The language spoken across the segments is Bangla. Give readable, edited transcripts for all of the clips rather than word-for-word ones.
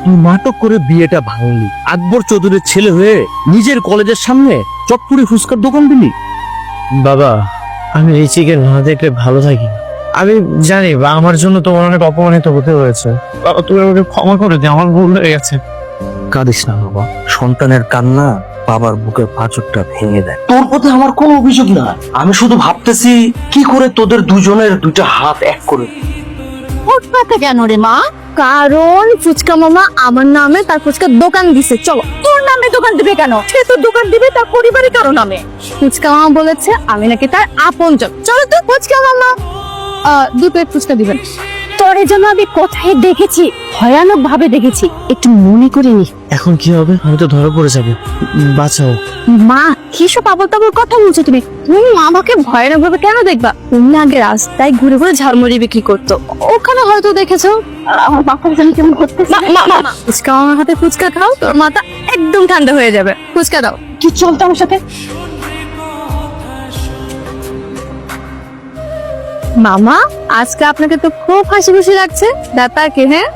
তুই নাটক করে বিয়েটা ভাঙলি, আকবর চৌধুরীর ছেলে হয়ে নিজের কলেজের সামনে চটপুরি ফুচকার দোকান দিলি। বাবা, আমি রিচিকে না দেখলে ভালো থাকি। আমি জানি বা আমার জন্য তোমার অনেক অপমানিত হতে হয়েছে। বাবা, তুমি আমাকে ক্ষমা করে দিও, আমার ভুল হয়ে গেছে। কাঁদিস না বাবা, সন্তানের কান্না বাবার বুকের পাঁচকটা ভেঙে দেয়। তোর প্রতি আমার কোনো অভিযোগ না, আমি শুধু ভাবতেছি কি করে তোদের দুজনের দুইটা হাত এক করে। কথা কেন রে মা? কারণ ফুচকা মামা আমার নামে তার ফুচকার দোকান দিছে। চলো। তোর নামে দোকান দিবে কেন? সে তো দোকান দিবে তার পরিবারের কারো নামে। ফুচকা মামা বলেছে আমি নাকি তার আপনজন। চলো তো ফুচকা মামা 2 প্লেট ফুচকা দিবেন। তোরে জন্য আমি কোথায় দেখেছি, ভয়ানক ভাবে দেখেছি, একটু মনে করিনি। এখন কি হবে? আমি তো ধরা পড়ে যাবো, বাঁচাও। মা কিসব আবল তাবল কথা বলছো তুমি? তুমি আমাকে ভয়ানক ভাবে কেন দেখবা? তুমি আগে রাস্তায় ঘুরে ঘুরে ঝালমুড়ি বিক্রি করতো, ওখানে হয়তো দেখেছো। আমার মাথাটা যেন কেমন করতেছে। ফুচকা আমার হাতে ফুচকা খাও, তোর মাথা একদম ঠান্ডা হয়ে যাবে। ফুচকা দাও। কি চলতো আমার সাথে? মামা আজকে আপনাকে তো খুব হাসি খুশি লাগছে, ব্যাপার কি? হ্যাঁ,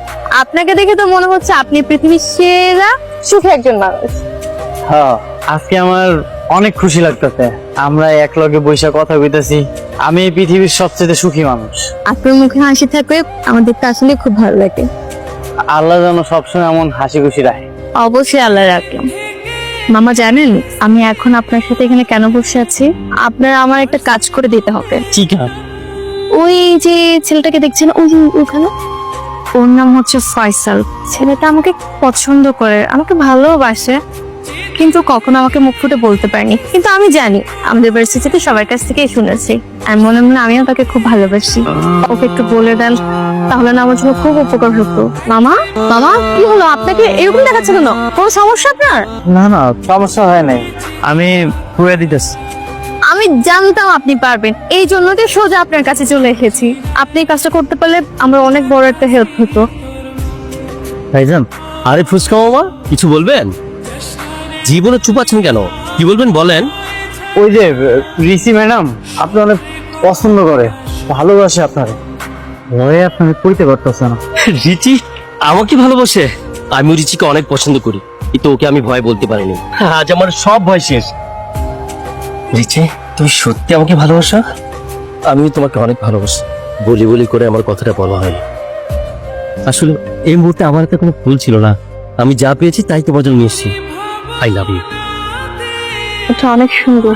আপনাকে দেখে তো মনে হচ্ছে আপনি পৃথিবীর সেরা সুখী একজন মানুষ। হ্যাঁ, আজকে আমার অনেক খুশি লাগতেছে। আমরা এক লগে বৈশা কথা কইতাছি। আমি এই পৃথিবীর সবচেয়ে সুখী মানুষ। আপনার মুখে হাসি থাকলে আমার দেখতে আসলে খুব ভালো লাগে। আল্লাহ যেন সবসময় এমন হাসি খুশি রাখে। অবশ্যই আল্লাহ রাখলাম। মামা জানেন আমি এখন আপনার সাথে এখানে কেন বসে আছি? আপনার আমার একটা কাজ করে দিতে হবে। ঠিক আছে। ওই যে ছেলেটাকে দেখছেন ওই যে ওখানে, ওর নাম হচ্ছে ফয়সাল। ছেলেটা আমাকে পছন্দ করে, আমাকে ভালোবাসে, কিন্তু কখনো আমাকে মুখ ফুটে বলতে পারেনি। কিন্তু আমি জানি, আমাদের ভার্সিটিতে সবার কাছ থেকেই শুনেছি। আর মনে মনে আমিও তাকে খুব ভালোবাসি। ওকে একটু বলে দেন, তাহলে না আমার জন্য খুব উপকার হতো। মামা, মামা কি হলো? আপনাকে এরকম দেখাচ্ছে কেন? কোনো সমস্যা আপনার? না না, সমস্যা হয় নাই, আমি ঘুরে দিতেছি। আমি জানতাম আপনি পারবেন, এই জন্য তো সোজা আপনার কাছে চলে এসেছি। আপনি এই কাজটা করতে পারলে আমার অনেক বড় একটা হেল্প হতো। ভাইজান, আরে ফুচকা মামা কিছু বলবেন? জীবনে চুপাচ্ছেন কেন? কি বলবেন বলেন। ওই যে রিসি ম্যাডাম আপনি অনেক পছন্দ করে, ভালোবাসে আপনার, ভয়ে আপনাকে কইতে পারতেছে না। রিচি আমাকে ভালোবাসে? আমি রিচিকে অনেক পছন্দ করি, কিন্তু ওকে আমি ভয় বলতে পারিনি। আজ আমার সব ভয় শেষ। রিচি, তুমি সত্যি আমাকে ভালোবাসো? আমি তোমাকে অনেক ভালোবাসি, বলি বলি করে আমার কথাটা বলা হয়নি। আসলে এই মুহূর্তে আমার হাতে কোনো ফুল ছিল না, আমি যা পেয়েছি তাই তোমার জন্য নিয়ে এসেছি। I love you. এটা অনেক সুন্দর।